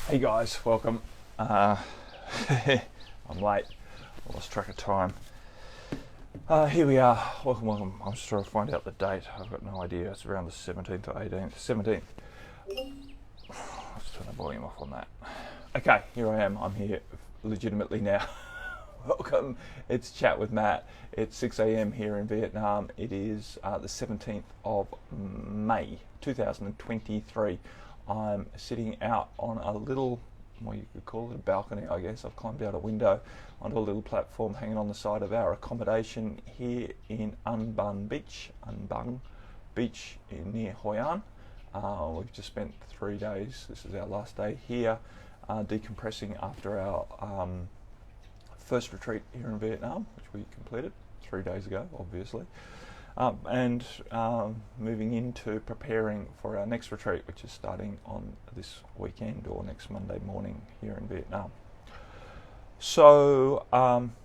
Hey guys, welcome. I'm late. I lost track of time. Here we are. Welcome. I'm just trying to find out the date. I've got no idea. It's around the 17th or 18th. 17th. Let's turn the volume off on that. Okay, here I am. I'm here legitimately now. Welcome. It's Chat with Matt. It's 6 a.m. here in Vietnam. It is the 17th of May 2023. I'm sitting out on a little, well, you could call it a balcony, I guess. I've climbed out a window onto a little platform hanging on the side of our accommodation here in An Beach near Hoi An. We've just spent 3 days. This is our last day here, decompressing after our first retreat here in Vietnam, which we completed 3 days ago, obviously. And moving into preparing for our next retreat, which is starting on this weekend or next Monday morning here in Vietnam. So,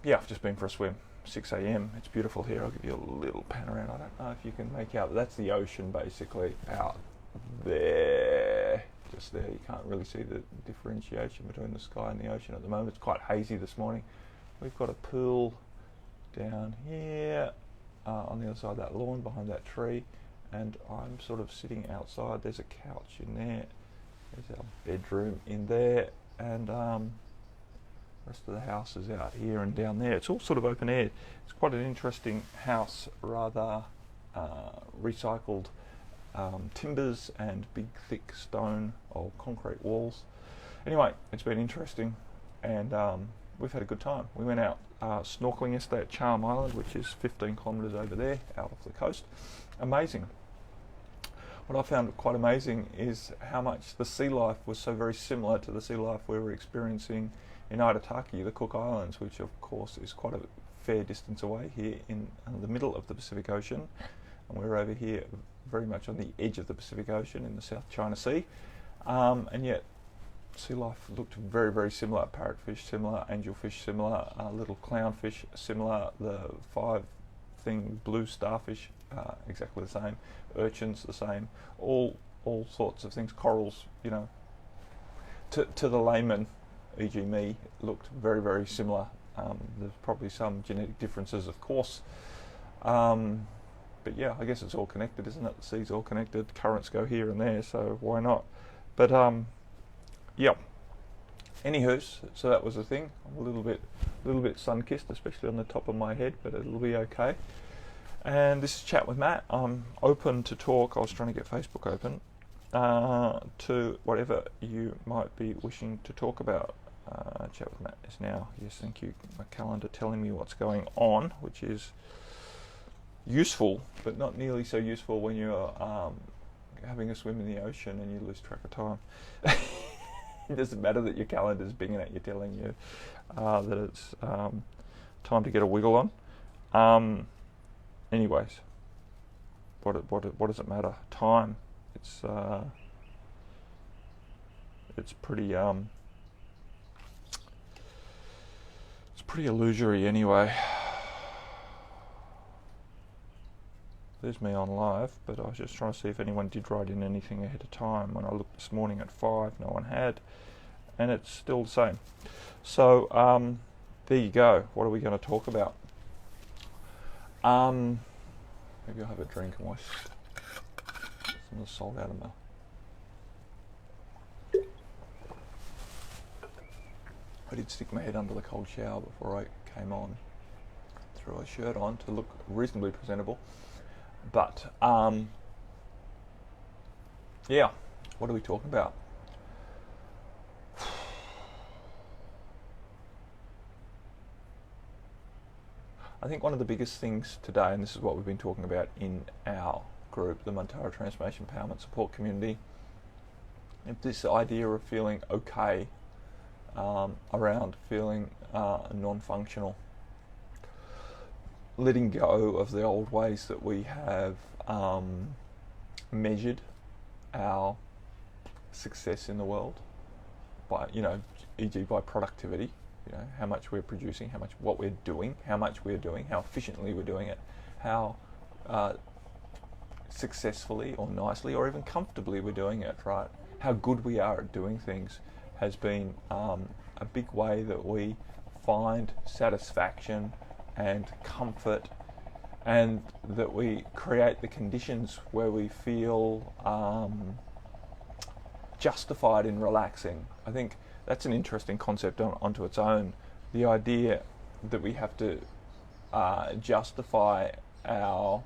yeah, I've just been for a swim. 6 a.m. It's beautiful here. I'll give you a little pan around. I don't know if you can make out, but that's the ocean basically out there. Just there. You can't really see the differentiation between the sky and the ocean at the moment. It's quite hazy this morning. We've got a pool down here. On the other side of that lawn, behind that tree, and I'm sort of sitting outside. There's a couch in there. There's our bedroom in there, and the rest of the house is out here and down there. It's all sort of open air. It's quite an interesting house, rather recycled timbers and big thick stone or concrete walls. Anyway, it's been interesting, and we've had a good time. We went out snorkeling yesterday at Charm Island, which is 15 kilometres over there, out off the coast. Amazing. What I found quite amazing is how much the sea life was so very similar to the sea life we were experiencing in Aitutaki, the Cook Islands, which of course is quite a fair distance away here in the middle of the Pacific Ocean. And we're over here very much on the edge of the Pacific Ocean in the South China Sea. And yet sea life looked very, very similar. Parrotfish similar, angelfish similar, little clownfish similar, the 5-thing blue starfish exactly the same, urchins the same, all sorts of things, corals, you know, to the layman, e.g. me, looked very, very similar. There's probably some genetic differences, of course, but yeah, I guess it's all connected, isn't it? The sea's all connected, currents go here and there, so why not? But yeah. Anywho's, so that was the thing. I'm a little bit sun-kissed, especially on the top of my head, but it'll be okay. And this is Chat with Matt. I'm open to talk. I was trying to get Facebook open to whatever you might be wishing to talk about. Chat with Matt is now. Yes, thank you. My calendar telling me what's going on, which is useful, but not nearly so useful when you're having a swim in the ocean and you lose track of time. It doesn't matter that your calendar's binging at you, telling you that it's time to get a wiggle on. Anyways, what does it matter? Time. It's pretty illusory anyway. There's me on live, but I was just trying to see if anyone did write in anything ahead of time. When I looked this morning at 5, no one had, and it's still the same. So there you go. What are we going to talk about? Maybe I'll have a drink and wash some of the salt out of my... I did stick my head under the cold shower before I came on. Threw a shirt on to look reasonably presentable. But, yeah, what are we talking about? I think one of the biggest things today, and this is what we've been talking about in our group, the Montara Transformation Empowerment Support Community, is this idea of feeling okay around feeling non-functional. Letting go of the old ways that we have measured our success in the world by, e.g. by productivity, how much we're producing, what we're doing, how much we're doing, how efficiently we're doing it, how successfully or nicely or even comfortably we're doing it, right? How good we are at doing things, has been a big way that we find satisfaction and comfort, and that we create the conditions where we feel justified in relaxing. I think that's an interesting concept onto its own. The idea that we have to justify our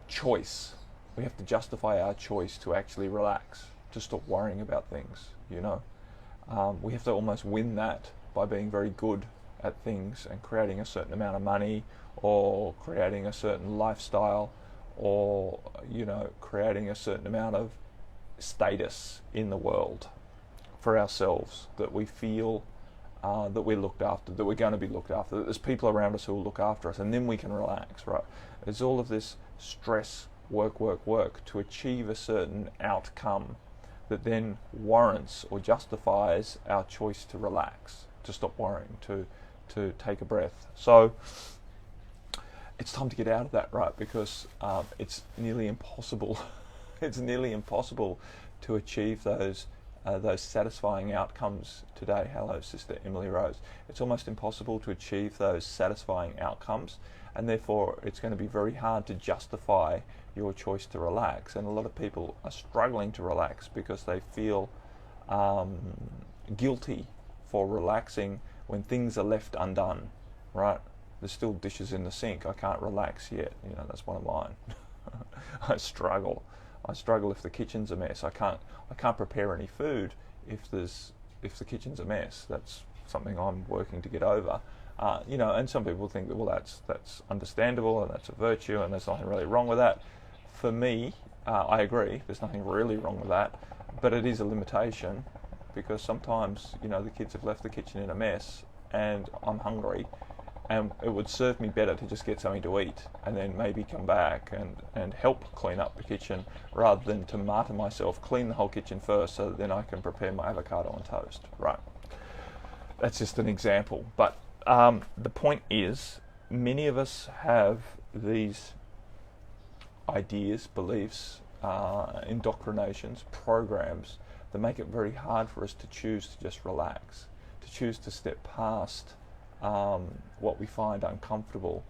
choice. We have to justify our choice to actually relax, to stop worrying about things. We have to almost win that by being very good at things and creating a certain amount of money, or creating a certain lifestyle, or creating a certain amount of status in the world for ourselves, that we feel that we're looked after, that we're going to be looked after, that there's people around us who will look after us, and then we can relax, right? There's all of this stress, work to achieve a certain outcome that then warrants or justifies our choice to relax, to stop worrying, to take a breath. So it's time to get out of that, right? Because it's nearly impossible. It's nearly impossible to achieve those satisfying outcomes today. Hello, Sister Emily Rose. It's almost impossible to achieve those satisfying outcomes, and therefore it's going to be very hard to justify your choice to relax. And a lot of people are struggling to relax because they feel guilty for relaxing when things are left undone, right? There's still dishes in the sink. I can't relax yet. That's one of mine. I struggle if the kitchen's a mess. I can't prepare any food if the kitchen's a mess. That's something I'm working to get over. And some people think that, well, that's understandable and that's a virtue and there's nothing really wrong with that. For me, I agree. There's nothing really wrong with that, but it is a limitation, because sometimes the kids have left the kitchen in a mess and I'm hungry, and it would serve me better to just get something to eat and then maybe come back and help clean up the kitchen, rather than to martyr myself, clean the whole kitchen first so that then I can prepare my avocado on toast, right? That's just an example. But the point is, many of us have these ideas, beliefs, indoctrinations, programs that make it very hard for us to choose to just relax, to choose to step past what we find uncomfortable,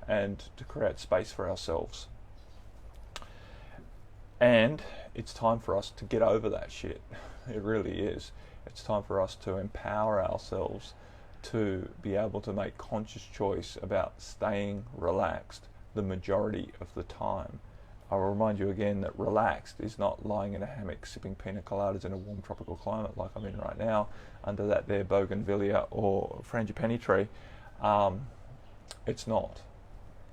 and to create space for ourselves. And it's time for us to get over that shit. It really is. It's time for us to empower ourselves to be able to make conscious choice about staying relaxed the majority of the time. I'll remind you again that relaxed is not lying in a hammock sipping pina coladas in a warm tropical climate like I'm in right now under that there bougainvillea or frangipani tree. It's not.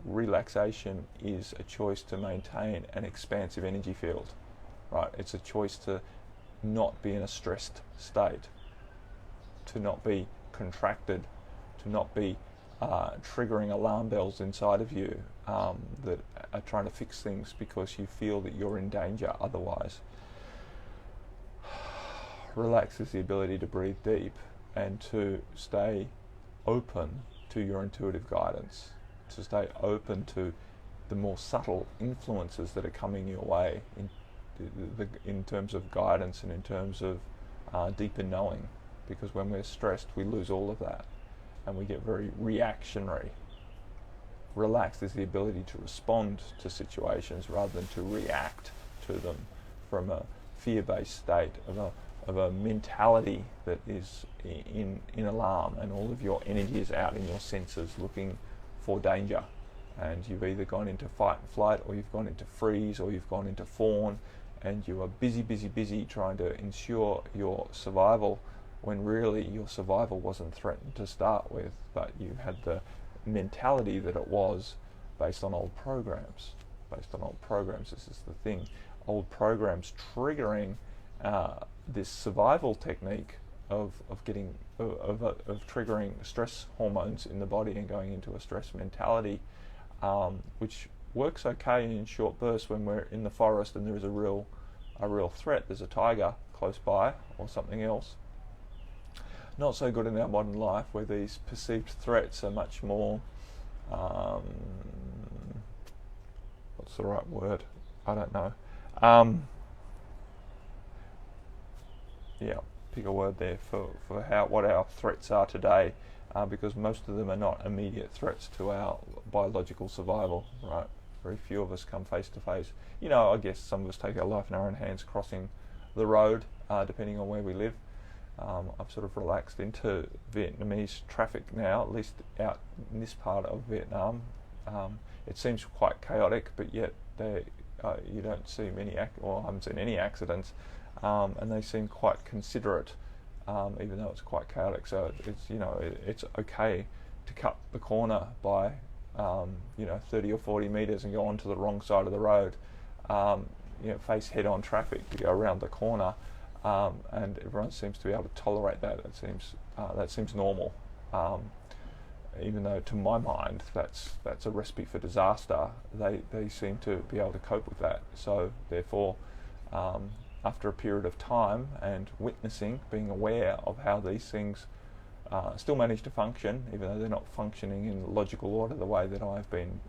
Relaxation is a choice to maintain an expansive energy field, right? It's a choice to not be in a stressed state, to not be contracted, to not be triggering alarm bells inside of you that are trying to fix things because you feel that you're in danger otherwise. Relax is the ability to breathe deep and to stay open to your intuitive guidance, to stay open to the more subtle influences that are coming your way in terms of guidance and in terms of deeper knowing. Because when we're stressed, we lose all of that and we get very reactionary. Relaxed is the ability to respond to situations rather than to react to them from a fear-based state of a mentality that is in alarm, and all of your energy is out in your senses looking for danger, and you've either gone into fight and flight, or you've gone into freeze, or you've gone into fawn, and you are busy trying to ensure your survival, when really your survival wasn't threatened to start with, but you had the mentality that it was based on old programs. This is the thing. Old programs triggering this survival technique of triggering stress hormones in the body and going into a stress mentality, which works okay in short bursts when we're in the forest and there is a real threat. There's a tiger close by or something else. Not so good in our modern life, where these perceived threats are much more, what's the right word? I don't know. yeah, pick a word there for what our threats are today, because most of them are not immediate threats to our biological survival, right? Very few of us come face to face. You know, I guess some of us take our life in our own hands crossing the road, depending on where we live. I've sort of relaxed into Vietnamese traffic now, at least out in this part of Vietnam. It seems quite chaotic, but yet you don't see many, I haven't seen any accidents, and they seem quite considerate, even though it's quite chaotic. So it's okay to cut the corner by 30 or 40 metres and go onto the wrong side of the road, face head-on traffic to go around the corner, and everyone seems to be able to tolerate that. That seems normal, even though to my mind that's a recipe for disaster. They seem to be able to cope with that. So therefore, after a period of time and witnessing, being aware of how these things still manage to function, even though they're not functioning in logical order the way that I've been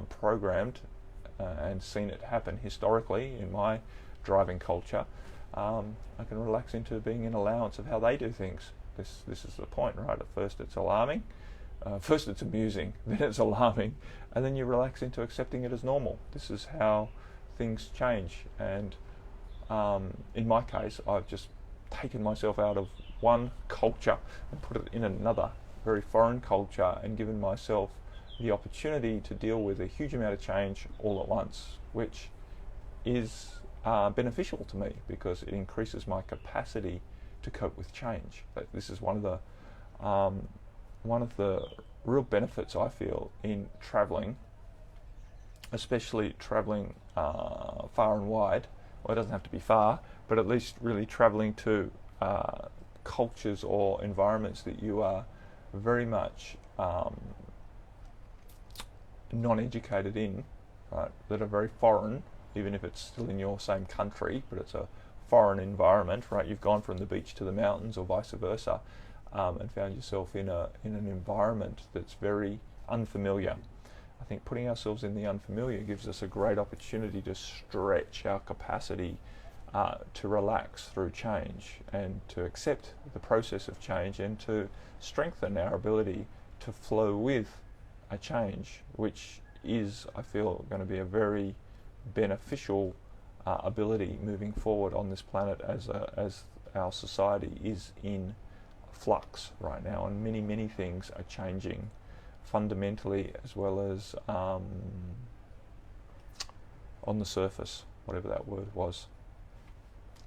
programmed and seen it happen historically in my driving culture, I can relax into being in allowance of how they do things. This is the point, right? At first it's alarming, first it's amusing, then it's alarming, and then you relax into accepting it as normal. This is how things change, and in my case I've just taken myself out of one culture and put it in another very foreign culture, and given myself the opportunity to deal with a huge amount of change all at once, which is beneficial to me because it increases my capacity to cope with change. This is one of the real benefits I feel in travelling, especially travelling far and wide. Well, it doesn't have to be far, but at least really travelling to cultures or environments that you are very much non-educated in, right? That are very foreign, even if it's still in your same country, but it's a foreign environment, right? You've gone from the beach to the mountains or vice versa, and found yourself in an environment that's very unfamiliar. I think putting ourselves in the unfamiliar gives us a great opportunity to stretch our capacity to relax through change and to accept the process of change, and to strengthen our ability to flow with a change, which is, I feel, going to be a very beneficial ability moving forward on this planet as our society is in flux right now, and many things are changing fundamentally as well as on the surface, whatever that word was,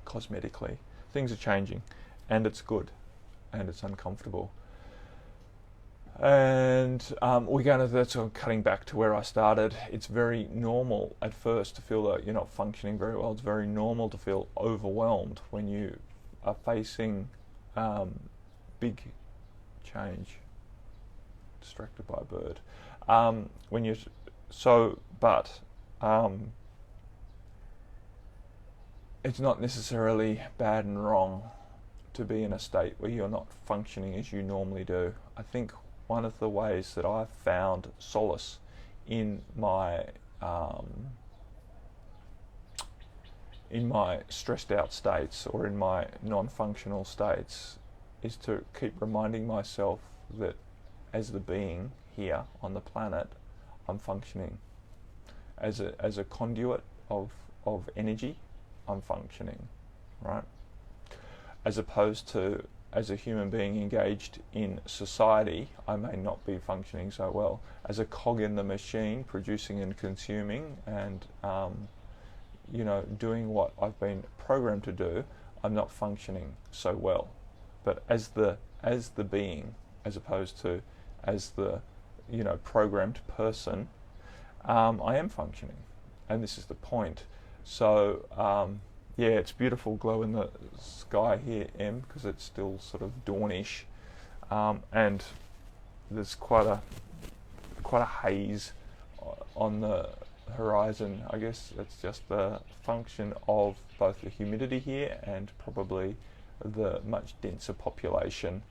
cosmetically. Things are changing, and it's good, and it's uncomfortable. And that's cutting back to where I started. It's very normal at first to feel that you're not functioning very well. It's very normal to feel overwhelmed when you are facing big change. Distracted by a bird. It's not necessarily bad and wrong to be in a state where you're not functioning as you normally do. I think one of the ways that I've found solace in my stressed out states or in my non-functional states is to keep reminding myself that as the being here on the planet, I'm functioning. As a conduit of energy, I'm functioning, right? As opposed to as a human being engaged in society, I may not be functioning so well. As a cog in the machine, producing and consuming and doing what I've been programmed to do, I'm not functioning so well. But as the being, as opposed to as the programmed person, I am functioning, and this is the point. So it's beautiful glow in the sky here, Em, because it's still sort of dawnish, and there's quite a haze on the horizon. I guess it's just the function of both the humidity here and probably the much denser population.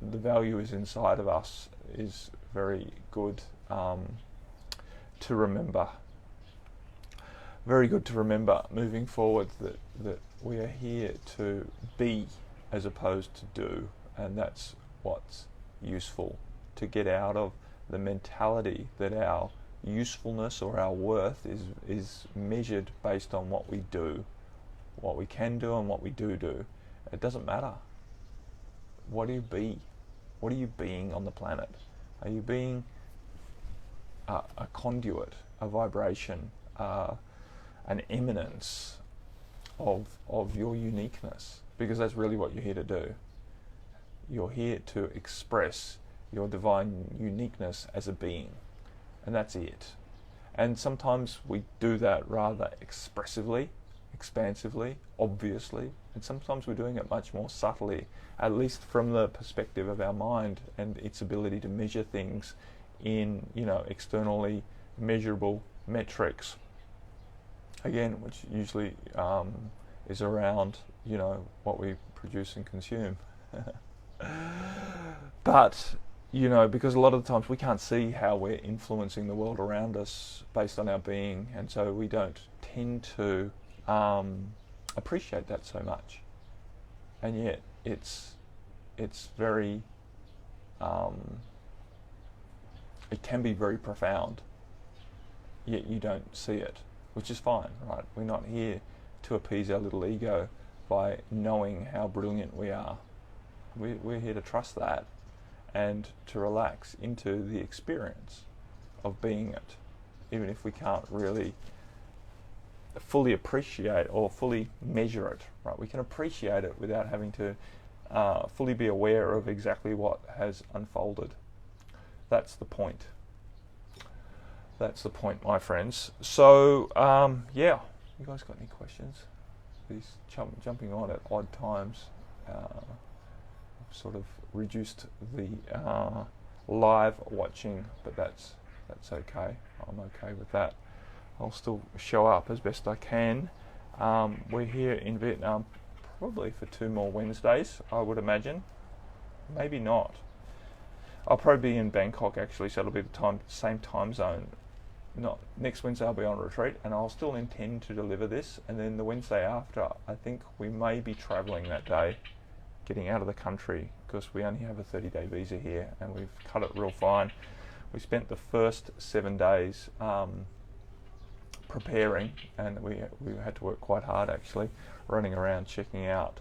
The value is inside of us is very good to remember. very good to remember moving forward that we are here to be as opposed to do, and that's what's useful, to get out of the mentality that our usefulness or our worth is measured based on what we do, what we can do and what we do. It doesn't matter. What do you be? What are you being on the planet? Are you being a conduit, a vibration, an eminence of your uniqueness? Because that's really what you're here to do. You're here to express your divine uniqueness as a being, and that's it. And sometimes we do that rather expressively, expansively, obviously, and sometimes we're doing it much more subtly, at least from the perspective of our mind and its ability to measure things in, externally measurable metrics. Again, which usually is around, what we produce and consume. But, because a lot of the times we can't see how we're influencing the world around us based on our being, and so we don't tend to appreciate that so much. And yet it's very, it can be very profound, yet you don't see it, which is fine, right? We're not here to appease our little ego by knowing how brilliant we are. We're here to trust that and to relax into the experience of being it, even if we can't really fully appreciate or fully measure it, right? We can appreciate it without having to fully be aware of exactly what has unfolded. That's the point. That's the point, my friends. So, yeah, you guys got any questions? These jumping on at odd times. Sort of reduced the live watching, but that's okay. I'm okay with that. I'll still show up as best I can. We're here in Vietnam probably for 2 more Wednesdays, I would imagine. Maybe not. I'll probably be in Bangkok actually, so it'll be the same time zone. Not next Wednesday I'll be on retreat, and I'll still intend to deliver this, and then the Wednesday after I think we may be travelling that day, getting out of the country, because we only have a 30-day visa here and we've cut it real fine. We spent the first 7 days preparing, and we had to work quite hard actually, running around checking out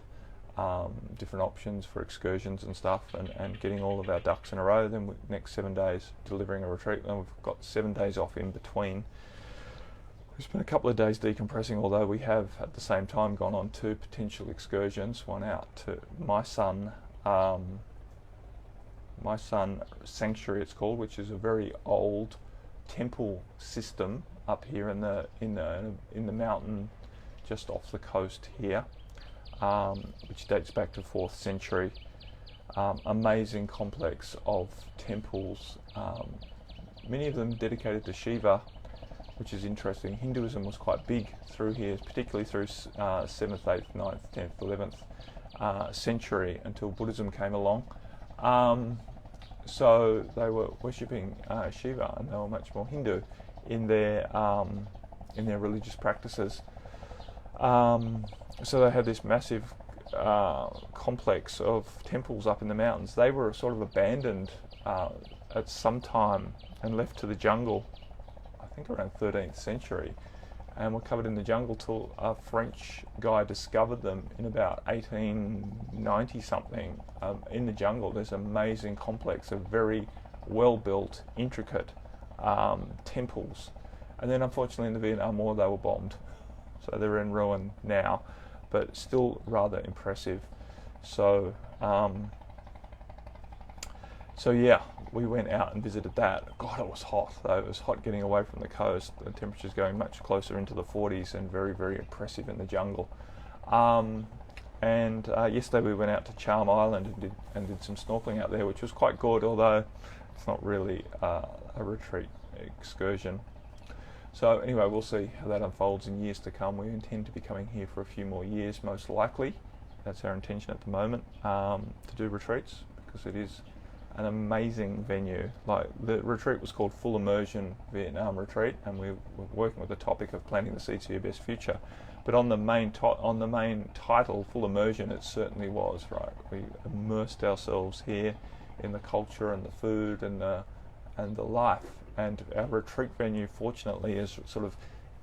different options for excursions and stuff, and getting all of our ducks in a row. Then next 7 days delivering a retreat, and we've got 7 days off in between. We spent a couple of days decompressing, although we have at the same time gone on 2 potential excursions, one out to my son Sanctuary it's called, which is a very old temple system up here in the mountain just off the coast here, which dates back to 4th century. Amazing complex of temples, many of them dedicated to Shiva, which is interesting. Hinduism was quite big through here, particularly through 7th, 8th, 9th, 10th, 11th century, until Buddhism came along. So they were worshipping Shiva, and they were much more Hindu in their religious practices. So they had this massive complex of temples up in the mountains. They were sort of abandoned at some time and left to the jungle, I think around 13th century, and were covered in the jungle till a French guy discovered them in about 1890 something. In the jungle there's an amazing complex of very well built, intricate temples, and then unfortunately in the Vietnam War they were bombed, so they're in ruin now, but still rather impressive. So yeah, we went out and visited that. God, it was hot though. It was hot getting away from the coast. The temperature's going much closer into the 40s, and very, very impressive in the jungle. And yesterday we went out to Charm Island and did some snorkeling out there, which was quite good, although it's not really a retreat excursion. So anyway, we'll see how that unfolds in years to come. We intend to be coming here for a few more years, most likely. That's our intention at the moment, to do retreats, because it is an amazing venue. Like, the retreat was called Full Immersion Vietnam Retreat, and we were working with the topic of planting the seeds for your best future. But on the main title, Full Immersion, it certainly was, right. We immersed ourselves here in the culture and the food and the life. And our retreat venue, fortunately, is sort of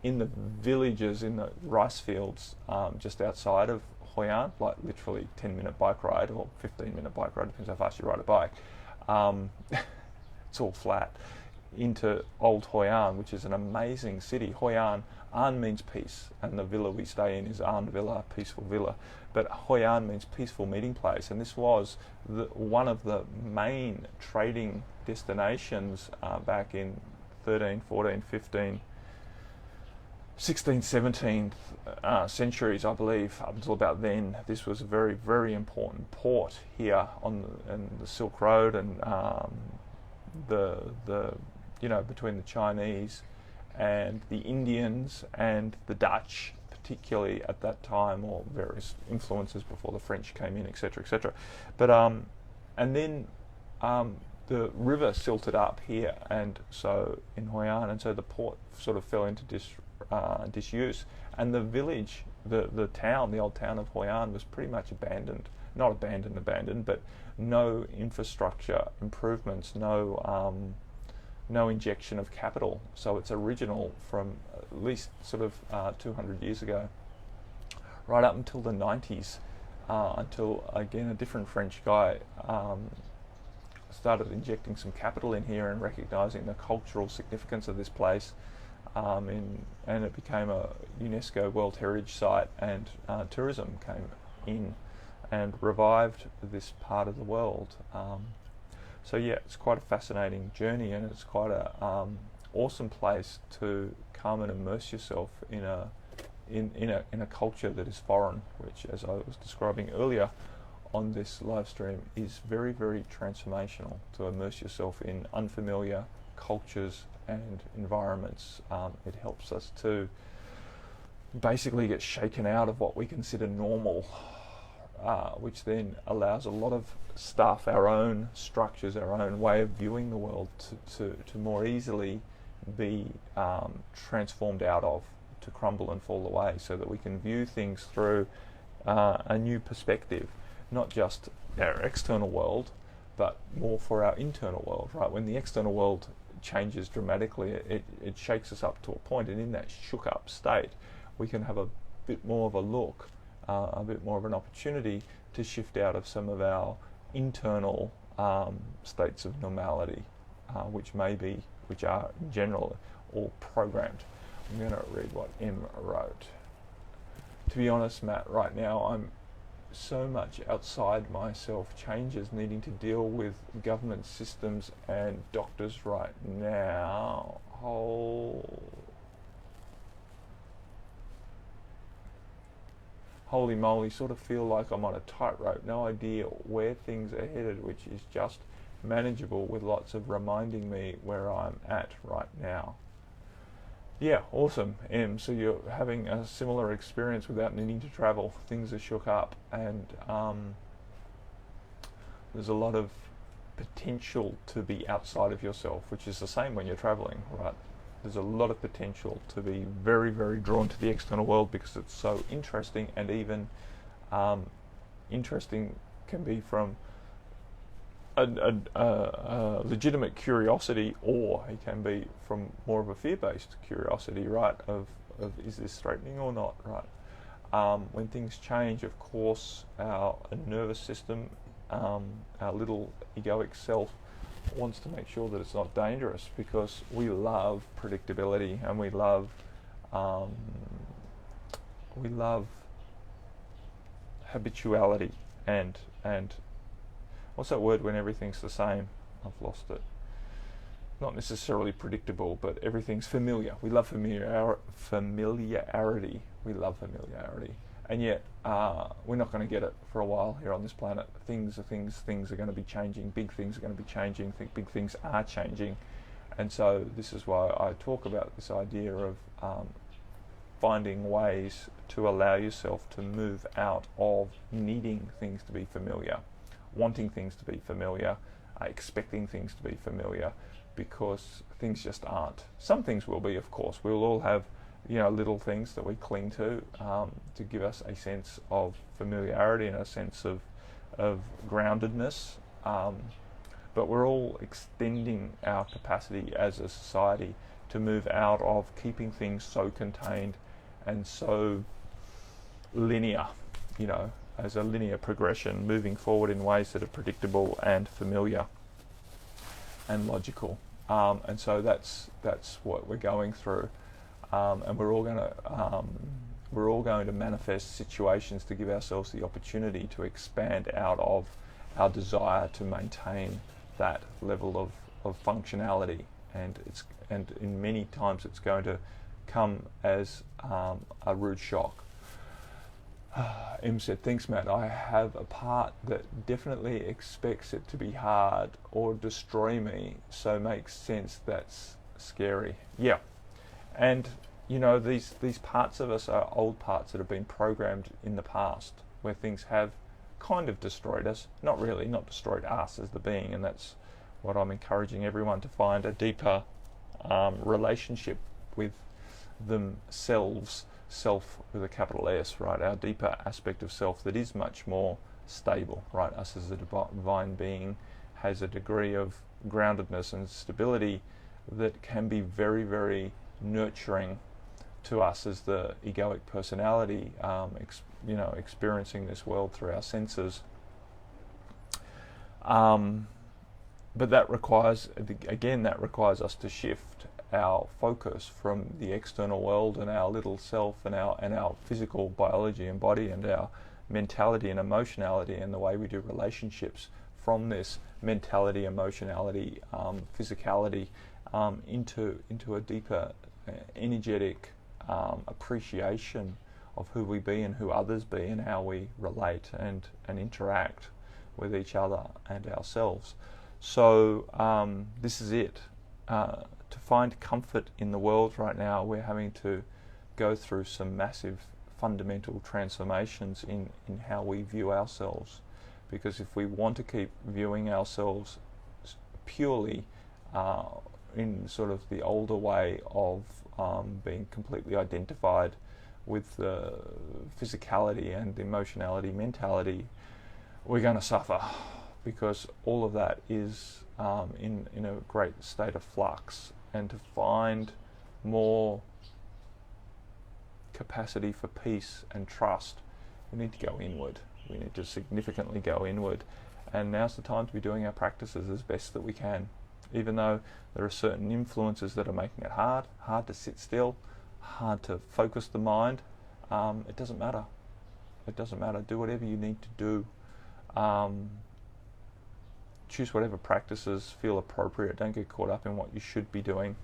in the villages, in the rice fields, just outside of Hoi An, like literally 10-minute bike ride or 15-minute bike ride, depends how fast you ride a bike. It's all flat, into Old Hoi An, which is an amazing city. Hoi An, An means peace, and the villa we stay in is An Villa, peaceful villa. But Hoi An means peaceful meeting place, and this was one of the main trading destinations back in 13, 14, 15, 16th, 17th centuries, I believe. Up until about then, this was a very, very important port here on the Silk Road, and between the Chinese and the Indians and the Dutch, particularly at that time, or various influences before the French came in, etc., etc. But and then the river silted up here, and so in Hoi An, and so the port sort of fell into disuse, and the village, the old town of Hoi An was pretty much abandoned. Not abandoned, but no infrastructure improvements, no injection of capital. So it's original from at least sort of 200 years ago, right up until the 90s, until again a different French guy started injecting some capital in here and recognising the cultural significance of this place, and it became a UNESCO World Heritage Site, and tourism came in and revived this part of the world. So yeah, it's quite a fascinating journey, and it's quite a awesome place to come and immerse yourself in a culture that is foreign, which, as I was describing earlier on this live stream, is very, very transformational. To immerse yourself in unfamiliar cultures and environments, it helps us to basically get shaken out of what we consider normal, which then allows a lot of stuff, our own structures, our own way of viewing the world, to more easily be transformed out of, to crumble and fall away, so that we can view things through a new perspective, not just our external world, but more for our internal world, right? When the external world changes dramatically, it shakes us up to a point, and in that shook up state, we can have a bit more of a look, a bit more of an opportunity to shift out of some of our internal states of normality, which are in general all programmed. I'm going to read what M wrote. To be honest, Matt, right now I'm so much outside myself, changes needing to deal with government systems and doctors right now. Holy moly, sort of feel like I'm on a tightrope, no idea where things are headed, which is just manageable with lots of reminding me where I'm at right now. Yeah, awesome, M. So you're having a similar experience without needing to travel. Things are shook up, and there's a lot of potential to be outside of yourself, which is the same when you're traveling, right? There's a lot of potential to be very, very drawn to the external world because it's so interesting, and even interesting can be from a legitimate curiosity, or it can be from more of a fear-based curiosity, right? Of is this threatening or not, right? When things change, of course, our nervous system, our little egoic self, wants to make sure that it's not dangerous, because we love predictability, and we love habituality, and what's that word when everything's the same? I've lost it. Not necessarily predictable, but everything's familiar. We love familiarity. We love familiarity. And yet, we're not going to get it for a while here on this planet. Things are going to be changing. Big things are going to be changing. Big things are changing. And so this is why I talk about this idea of finding ways to allow yourself to move out of needing things to be familiar, wanting things to be familiar, expecting things to be familiar, because things just aren't. Some things will be, of course. We'll all have, little things that we cling to give us a sense of familiarity and a sense of groundedness. But we're all extending our capacity as a society to move out of keeping things so contained and so linear, as a linear progression, moving forward in ways that are predictable and familiar and logical. And so that's what we're going through, and we're all going to manifest situations to give ourselves the opportunity to expand out of our desire to maintain that level of functionality, and in many times it's going to come as a rude shock. Em said, thanks Matt, I have a part that definitely expects it to be hard or destroy me, so makes sense that's scary. Yeah, and these parts of us are old parts that have been programmed in the past, where things have kind of destroyed us, not really, not destroyed us as the being, and that's what I'm encouraging everyone to find, a deeper relationship with themselves, self with a capital S, right? Our deeper aspect of self that is much more stable, right? Us as a divine being has a degree of groundedness and stability that can be very, very nurturing to us as the egoic personality, experiencing this world through our senses. But that requires us to shift our focus from the external world and our little self and our physical biology and body and our mentality and emotionality and the way we do relationships, from this mentality, emotionality, physicality, into a deeper energetic appreciation of who we be and who others be and how we relate and interact with each other and ourselves. So this is it. To find comfort in the world right now, we're having to go through some massive fundamental transformations in how we view ourselves. Because if we want to keep viewing ourselves purely in sort of the older way of being completely identified with the physicality and the emotionality, mentality, we're going to suffer, because all of that is in a great state of flux. And to find more capacity for peace and trust, we need to go inward. We need to significantly go inward. And now's the time to be doing our practices as best that we can. Even though there are certain influences that are making it hard to sit still, hard to focus the mind, it doesn't matter. It doesn't matter. Do whatever you need to do. Choose whatever practices feel appropriate. Don't get caught up in what you should be doing,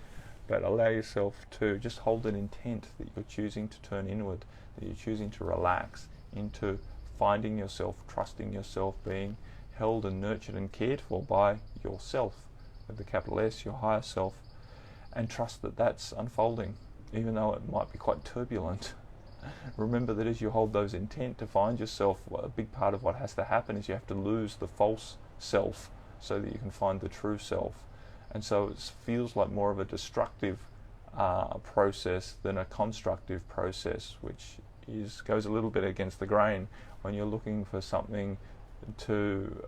but allow yourself to just hold an intent that you're choosing to turn inward, that you're choosing to relax into finding yourself, trusting yourself, being held and nurtured and cared for by yourself, with the capital S, your higher self, and trust that that's unfolding, even though it might be quite turbulent. Remember that as you hold those intent to find yourself, a big part of what has to happen is you have to lose the false self so that you can find the true self. And so it feels like more of a destructive process than a constructive process, which goes a little bit against the grain when you're looking for something to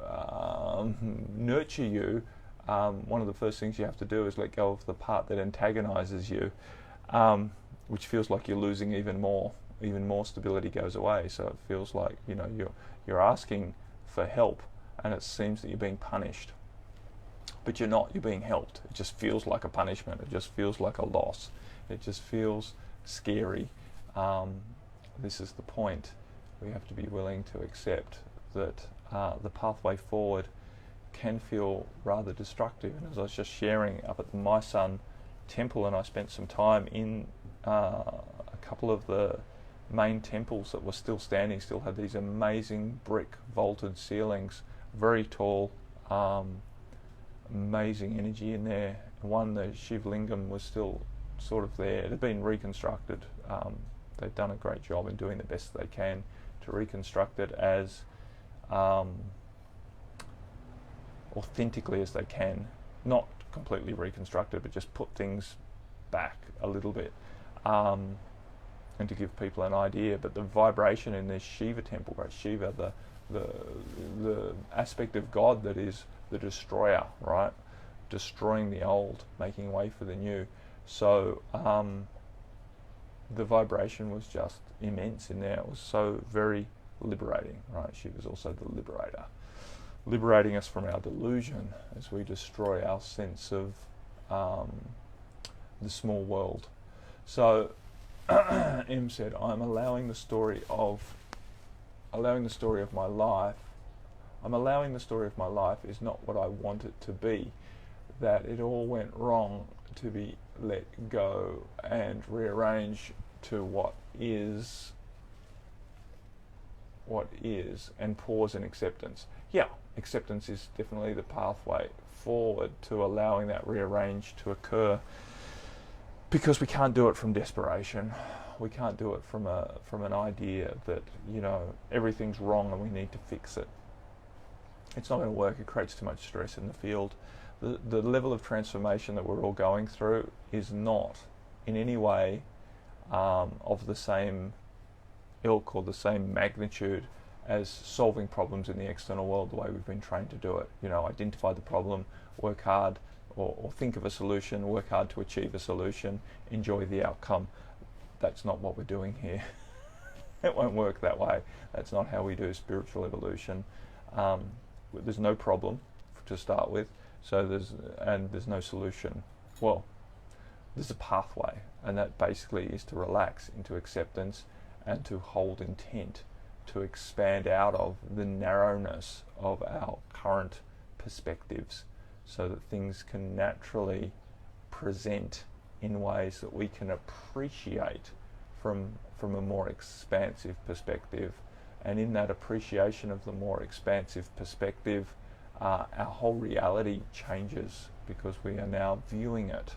nurture you. One of the first things you have to do is let go of the part that antagonizes you, which feels like you're losing even more stability goes away. So it feels like you're asking for help, and it seems that you're being punished, but you're not. You're being helped. It just feels like a punishment. It just feels like a loss. It just feels scary. This is the point. We have to be willing to accept that the pathway forward can feel rather destructive. And as I was just sharing up at the My Sun temple, and I spent some time in a couple of the main temples that were still standing, still had these amazing brick vaulted ceilings, very tall, amazing energy in there. One, the Shiv Lingam, was still sort of there. It had been reconstructed. They've done a great job in doing the best they can to reconstruct it as authentically as they can, not completely reconstructed, but just put things back a little bit, and to give people an idea. But the vibration in this Shiva temple, right? Shiva, the aspect of God that is the destroyer, right? Destroying the old, making way for the new. So the vibration was just immense in there. It was so very liberating, right? Shiva's also the liberator, liberating us from our delusion as we destroy our sense of the small world. So M said, I'm allowing the story of my life. I'm allowing the story of my life is not what I want it to be, that it all went wrong to be let go and rearrange to what is, and pause in acceptance. Yeah, acceptance is definitely the pathway forward to allowing that rearrange to occur, because we can't do it from desperation. We can't do it from an idea that, you know, everything's wrong and we need to fix it. It's not going to work. It creates too much stress in the field. The level of transformation that we're all going through is not in any way of the same ilk or the same magnitude as solving problems in the external world the way we've been trained to do it. You know, identify the problem, work hard, or think of a solution, work hard to achieve a solution, enjoy the outcome. That's not what we're doing here. It won't work that way. That's not how we do spiritual evolution. There's no problem to start with, so there's no solution. Well, there's a pathway, and that basically is to relax into acceptance and to hold intent, to expand out of the narrowness of our current perspectives, so that things can naturally present in ways that we can appreciate from a more expansive perspective. And in that appreciation of the more expansive perspective, our whole reality changes, because we are now viewing it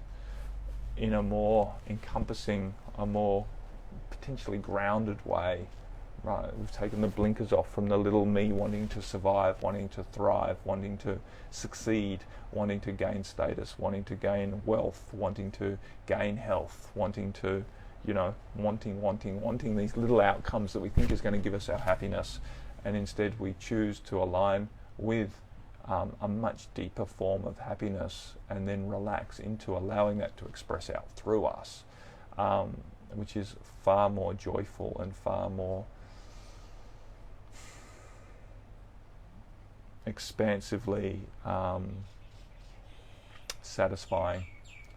in a more encompassing, a more potentially grounded way. Right, we've taken the blinkers off from the little me wanting to survive, wanting to thrive, wanting to succeed, wanting to gain status, wanting to gain wealth, wanting to gain health, wanting to, you know, wanting these little outcomes that we think is going to give us our happiness. And instead we choose to align with a much deeper form of happiness, and then relax into allowing that to express out through us, which is far more joyful and far more expansively satisfying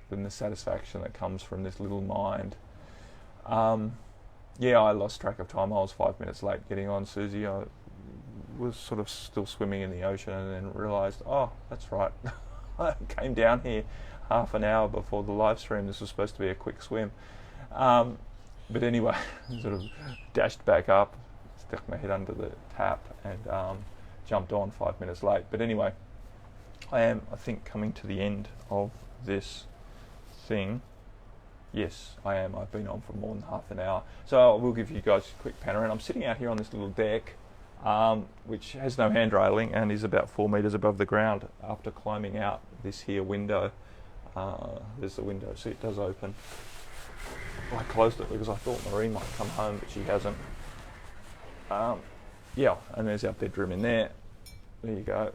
than the satisfaction that comes from this little mind. Yeah, I lost track of time. I was 5 minutes late getting on, Susie. I was sort of still swimming in the ocean, and then realised, oh, that's right. I came down here half an hour before the live stream. This was supposed to be a quick swim. But anyway, sort of dashed back up, stuck my head under the tap, and jumped on 5 minutes late. But anyway, I think, coming to the end of this thing. Yes, I am. I've been on for more than half an hour. So I will give you guys a quick pan around. I'm sitting out here on this little deck, which has no handrailing and is about 4 metres above the ground. After climbing out this here window, there's the window, see it does open. I closed it because I thought Marie might come home, but she hasn't. Yeah, and there's our bedroom in there. There you go.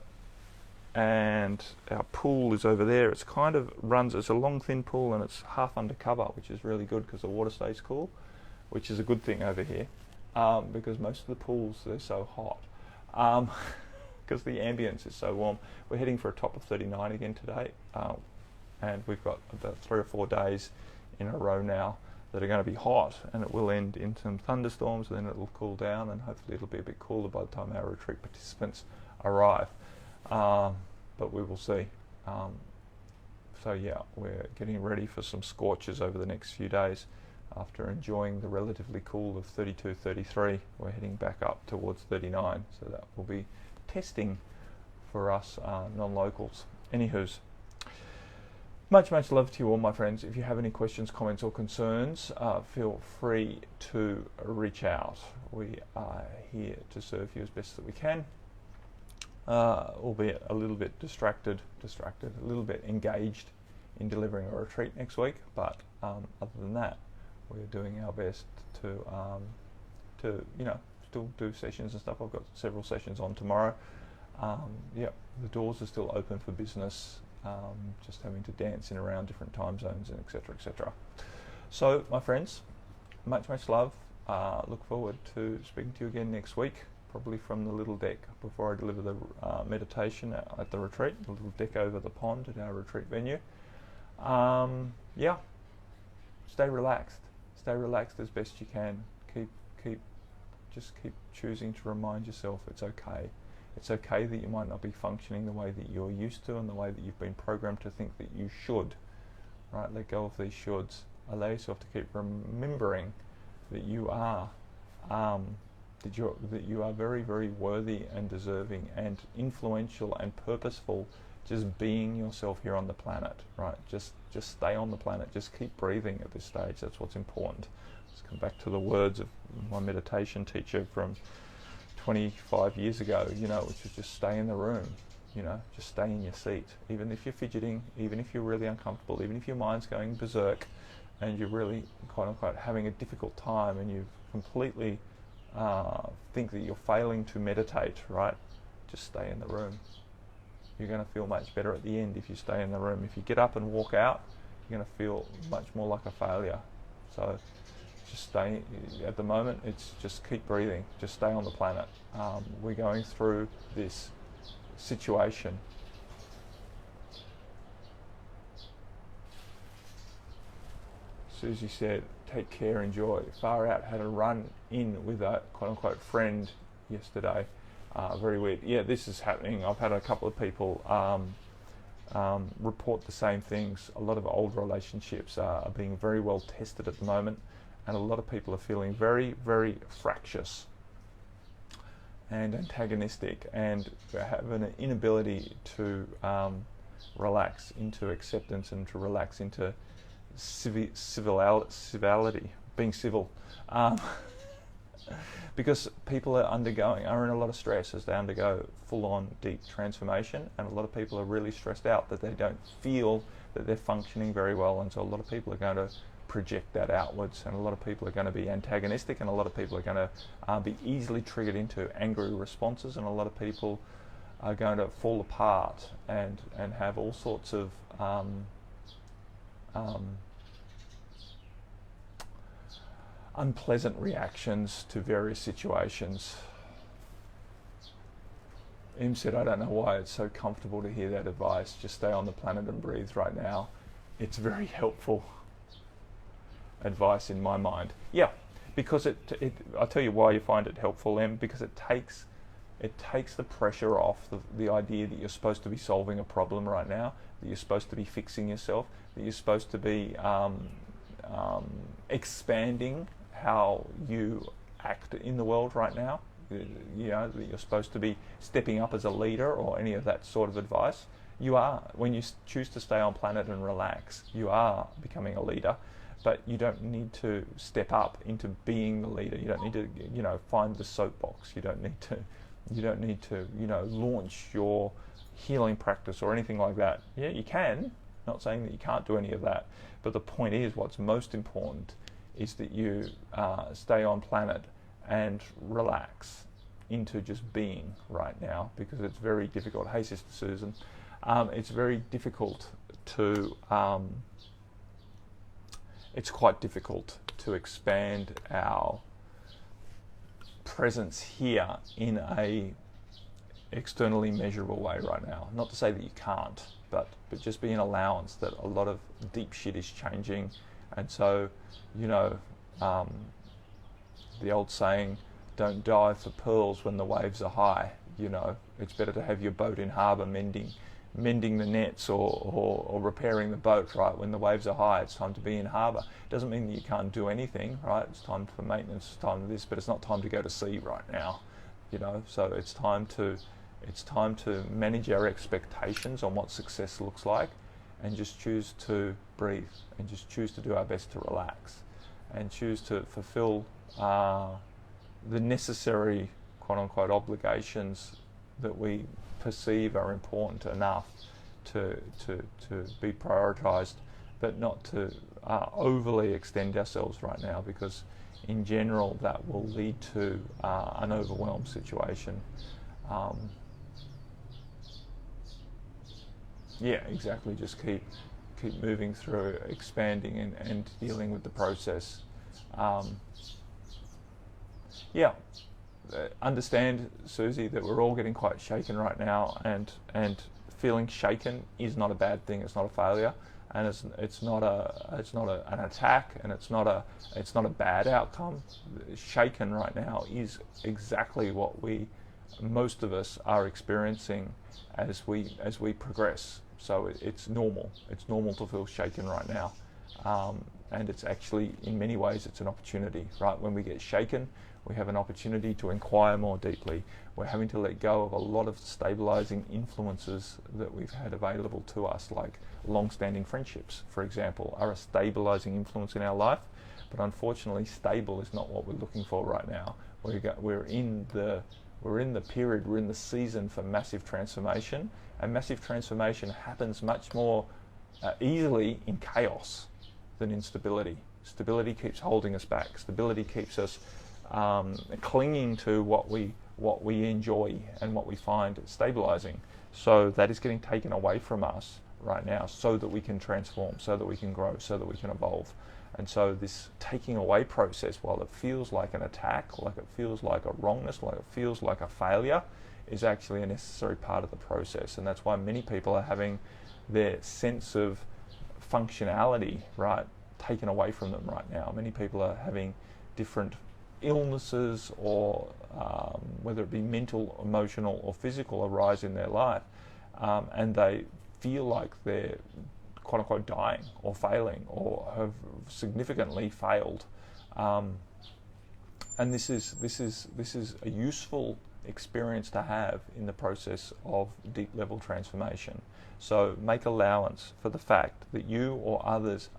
And our pool is over there. It's kind of runs, it's a long thin pool, and it's half undercover, which is really good because the water stays cool, which is a good thing over here, because most of the pools, they're so hot, because the ambience is so warm. We're heading for a top of 39 again today, and we've got about 3 or 4 days in a row now that are going to be hot, and it will end in some thunderstorms, and then it will cool down, and hopefully it'll be a bit cooler by the time our retreat participants arrive. But we will see. So yeah, we're getting ready for some scorches over the next few days. After enjoying the relatively cool of 32, 33, we're heading back up towards 39. So that will be testing for us non-locals. Anywho's, much love to you all, my friends. If you have any questions, comments or concerns, feel free to reach out. We are here to serve you as best that we can. albeit a little bit distracted, a little bit engaged in delivering a retreat next week. But other than that, we're doing our best to still do sessions and stuff. I've got several sessions on tomorrow. Yeah, the doors are still open for business. Just having to dance in around different time zones and etc. etc. So, my friends, much love. Look forward to speaking to you again next week, probably from the little deck before I deliver the meditation at the retreat, the little deck over the pond at our retreat venue. Yeah, stay relaxed as best you can. Just keep choosing to remind yourself it's okay. It's okay that you might not be functioning the way that you're used to and the way that you've been programmed to think that you should. Right? Let go of these shoulds. Allow yourself to keep remembering that you are that you are very, very worthy and deserving and influential and purposeful, just being yourself here on the planet. Right? Just stay on the planet. Just keep breathing at this stage. That's what's important. Let's come back to the words of my meditation teacher from 25 years ago, which is just stay in the room, just stay in your seat. Even if you're fidgeting, even if you're really uncomfortable, even if your mind's going berserk and you're really, quote unquote, having a difficult time and you completely think that you're failing to meditate, right? Just stay in the room. You're going to feel much better at the end if you stay in the room. If you get up and walk out, you're going to feel much more like a failure. So just stay, at the moment, it's just keep breathing, just stay on the planet. We're going through this situation. Susie said, take care, enjoy. Far out, had a run in with a quote unquote friend yesterday. Very weird. Yeah, this is happening. I've had a couple of people report the same things. A lot of old relationships are being very well tested at the moment. And a lot of people are feeling very, very fractious and antagonistic and have an inability to relax into acceptance and to relax into civility, being civil. Because people are in a lot of stress as they undergo full-on deep transformation, and a lot of people are really stressed out that they don't feel that they're functioning very well, and so a lot of people are going to project that outwards, and a lot of people are going to be antagonistic, and a lot of people are going to be easily triggered into angry responses, and a lot of people are going to fall apart and have all sorts of unpleasant reactions to various situations. Im said, I don't know why it's so comfortable to hear that advice. Just stay on the planet and breathe right now. It's very helpful advice in my mind. Yeah, because I'll tell you why you find it helpful, Em, because it takes the pressure off the idea that you're supposed to be solving a problem right now, that you're supposed to be fixing yourself, that you're supposed to be expanding how you act in the world right now. That you're supposed to be stepping up as a leader or any of that sort of advice. You are, when you choose to stay on planet and relax, you are becoming a leader, but you don't need to step up into being the leader. You don't need to, find the soapbox. You don't need to, launch your healing practice or anything like that. Yeah, you can. Not saying that you can't do any of that, but the point is, what's most important is that you stay on planet and relax into just being right now, because it's very difficult. Hey, Sister Susan, it's very difficult to. It's quite difficult to expand our presence here in a externally measurable way right now. Not to say that you can't, but just be an allowance that a lot of deep shit is changing. And so, the old saying, don't dive for pearls when the waves are high. It's better to have your boat in harbour mending the nets or repairing the boat, right? When the waves are high, it's time to be in harbour. It doesn't mean that you can't do anything, right? It's time for maintenance, it's time for this, but it's not time to go to sea right now, So it's time to manage our expectations on what success looks like, and just choose to breathe, and just choose to do our best to relax, and choose to fulfill the necessary, quote unquote, obligations that we perceive are important enough to be prioritised, but not to overly extend ourselves right now, because in general that will lead to an overwhelmed situation. Yeah, exactly. Just keep moving through, expanding and dealing with the process. Yeah, understand, Susie, that we're all getting quite shaken right now, and feeling shaken is not a bad thing. It's not a failure, and it's not an attack, and it's not a bad outcome. Shaken right now is exactly what most of us are experiencing as we progress. So it's normal. It's normal to feel shaken right now, and it's actually, in many ways, it's an opportunity. Right, when we get shaken, we have an opportunity to inquire more deeply. We're having to let go of a lot of stabilizing influences that we've had available to us, like long-standing friendships, for example, are a stabilizing influence in our life. But unfortunately, stable is not what we're looking for right now. We're in the period, we're in the season for massive transformation, and massive transformation happens much more easily in chaos than in stability. Stability keeps holding us back. Stability keeps us clinging to what we enjoy and what we find stabilizing. So that is getting taken away from us right now, so that we can transform, so that we can grow, so that we can evolve. And so this taking away process, while it feels like an attack, like it feels like a wrongness, like it feels like a failure, is actually a necessary part of the process. And that's why many people are having their sense of functionality, right, taken away from them right now. Many people are having different illnesses, or whether it be mental, emotional, or physical, arise in their life, and they feel like they're quote unquote dying or failing, or have significantly failed. And this is a useful experience to have in the process of deep level transformation. So make allowance for the fact that you or others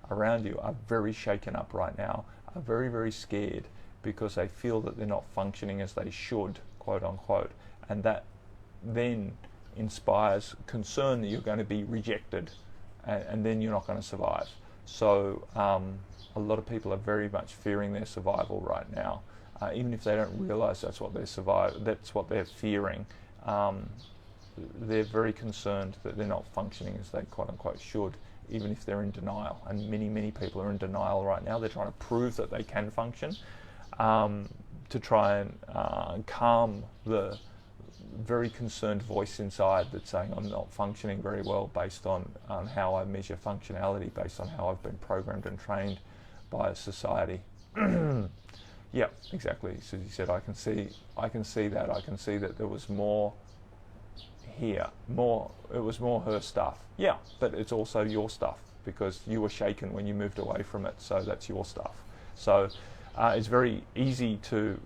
around you are very shaken up right now, are very, very scared, because they feel that they're not functioning as they should, quote unquote, and that then inspires concern that you're going to be rejected, and then you're not going to survive. So a lot of people are very much fearing their survival right now, even if they don't realize that's what they're fearing. They're very concerned that they're not functioning as they quote unquote should, even if they're in denial. And many people are in denial right now. They're trying to prove that they can function, to try and calm the very concerned voice inside that's saying, I'm not functioning very well based on how I measure functionality, based on how I've been programmed and trained by society. Yeah, exactly. Susie said, I can see that. I can see that there was more here, it was more her stuff. Yeah, but it's also your stuff, because you were shaken when you moved away from it, so that's your stuff. So it's very easy to,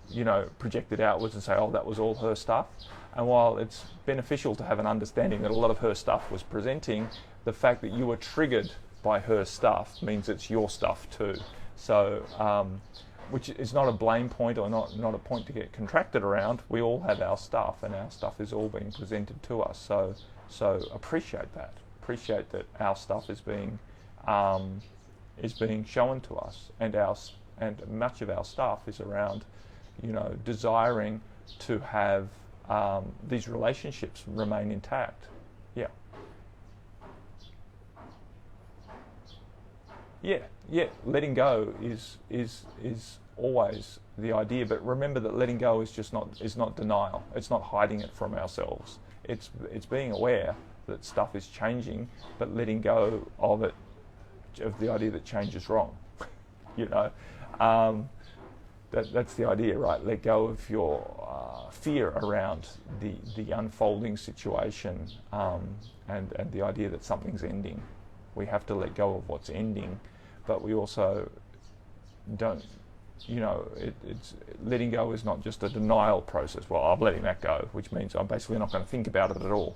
project it outwards and say, oh, that was all her stuff. And while it's beneficial to have an understanding that a lot of her stuff was presenting, the fact that you were triggered by her stuff means it's your stuff too. So, which is not a blame point, or not a point to get contracted around. We all have our stuff, and our stuff is all being presented to us. So appreciate that. Appreciate that our stuff is being shown to us, and much of our stuff is around, desiring to have these relationships remain intact. Yeah. Letting go is always the idea, but remember that letting go is not denial. It's not hiding it from ourselves. It's being aware that stuff is changing, but letting go of it, of the idea that change is wrong. That's the idea, right? Let go of your fear around the unfolding situation, and the idea that something's ending. We have to let go of what's ending, but we also don't, it's letting go is not just a denial process. Well, I'm letting that go, which means I'm basically not going to think about it at all.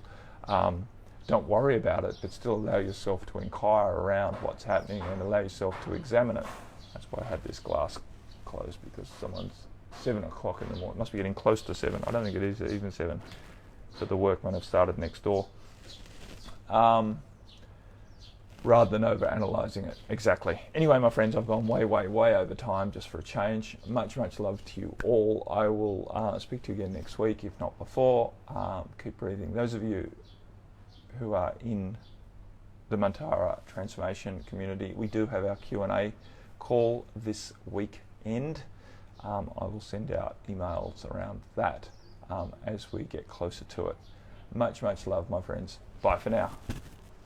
Don't worry about it, but still allow yourself to inquire around what's happening and allow yourself to examine it. That's why I had this glass closed, because someone's 7 o'clock in the morning. It must be getting close to 7. I don't think it is even 7. that the workmen have started next door, rather than over-analysing it. Exactly. Anyway, my friends, I've gone way over time just for a change. Much love to you all. I will speak to you again next week, if not before. Keep breathing. Those of you who are in the Mantara transformation community, we do have our Q&A call this weekend. I will send out emails around that as we get closer to it. Much love, my friends. Bye for now.